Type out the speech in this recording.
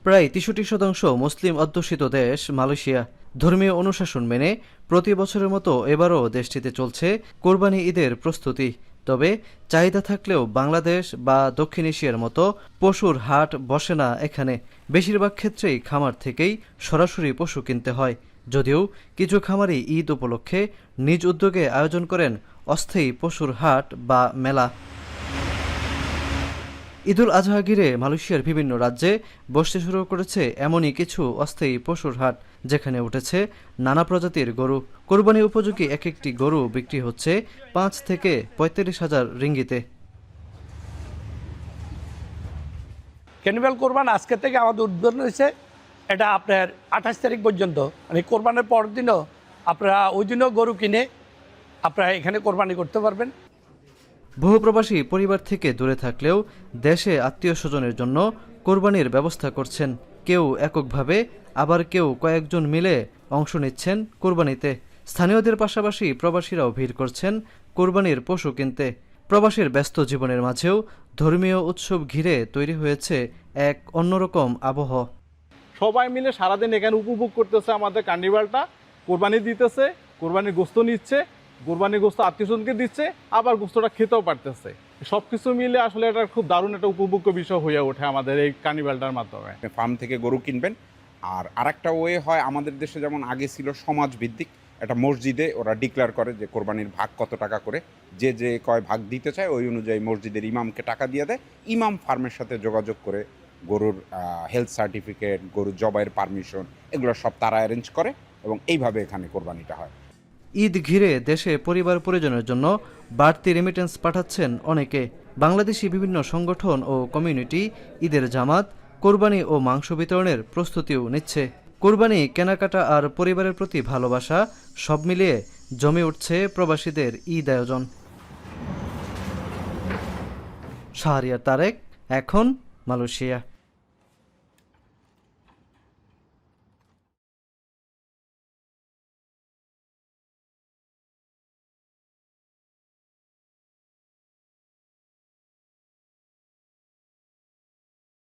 প্রায় ৬৩% মুসলিম অধ্যুষিত দেশ মালয়েশিয়া। ধর্মীয় অনুশাসন মেনে প্রতি বছরের মতো এবারও দেশটিতে চলছে কোরবানি ঈদের প্রস্তুতি। তবে চাহিদা থাকলেও বাংলাদেশ বা দক্ষিণ এশিয়ার মতো পশুর হাট বসে না এখানে। বেশিরভাগ ক্ষেত্রেই খামার থেকেই সরাসরি পশু কিনতে হয়, যদিও কিছু খামারি ঈদ উপলক্ষে নিজ উদ্যোগে আয়োজন করেন অস্থায়ী পশুর হাট বা মেলা। ঈদুল আজহা ঘিরে মালয়েশিয়ার বিভিন্ন রাজ্যে বসতে শুরু করেছে এমনই কিছু অস্থায়ী পশুর হাট, যেখানে উঠেছে নানা প্রজাতির গরু। কোরবানি উপযোগী এক একটি গরু বিক্রি হচ্ছে ৫ থেকে ৪৫,০০০ রিঙ্গিতে। ক্যানিভাল কোরবান আজকে থেকে আমাদের উদ্বোধন হয়েছে। এটা আপনার ২৮ তারিখ পর্যন্ত, মানে কোরবানের পরের দিনও আপনারা ওই দিনও গরু কিনে আপনারা এখানে কোরবানি করতে পারবেন। বহু প্রবাসী পরিবার থেকে দূরে থাকলেও দেশে আত্মীয় স্বজনের জন্য কোরবানির ব্যবস্থা করছেন। কেউ এককভাবে, আবার কেউ কয়েকজন মিলে অংশ নিচ্ছেন কোরবানিতে। স্থানীয়দের পাশাপাশি প্রবাসীরাও ভিড় করছেন কোরবানির পশু কিনতে। প্রবাসীর ব্যস্ত জীবনের মাঝেও ধর্মীয় উৎসব ঘিরে তৈরি হয়েছে এক অন্যরকম আবহ। সবাই মিলে সারাদিন এখানে উপভোগ করতেছে আমাদের কার্নিভালটা, কোরবানি দিতেছে, কোরবানির গোস্ত নিচ্ছে, কোরবানির গোস্ত আত্মীয়স্বজনকে দিচ্ছে, আবার গোস্তটা খেতেও পারতেছে। সব কিছু মিলে আসলে এটা খুব দারুণ একটা উপভোগ্য বিষয় হয়ে ওঠে আমাদের এই কার্নিভালটার মাধ্যমে। ফার্ম থেকে গরু কিনবেন। আর আরেকটা ওয়ে হয়, আমাদের দেশে যেমন আগে ছিল সমাজ ভিত্তিক, একটা মসজিদে ওরা ডিক্লেয়ার করে যে কোরবানির ভাগ কত টাকা করে, যে যে কয় ভাগ দিতে চায় ওই অনুযায়ী মসজিদের ইমামকে টাকা দিয়ে দেয়। ইমাম ফার্মের সাথে যোগাযোগ করে গরুর হেলথ সার্টিফিকেট, গরুর জবাইয়ের পারমিশন, এগুলো সব তারা অ্যারেঞ্জ করে এবং এইভাবে এখানে কোরবানিটা হয়। ঈদ ঘিরে দেশে পরিবার পরিজনের জন্য বাড়তি রেমিটেন্স পাঠাচ্ছেন অনেকে। বাংলাদেশি বিভিন্ন সংগঠন ও কমিউনিটি ঈদের জামাত, কোরবানি ও মাংস বিতরণের প্রস্তুতিও নিচ্ছে। কোরবানি, কেনাকাটা আর পরিবারের প্রতি ভালোবাসা সব মিলিয়ে জমে উঠছে প্রবাসীদের ঈদ আয়োজন। শাহরিয়ার তারেক, এখন মালয়েশিয়া।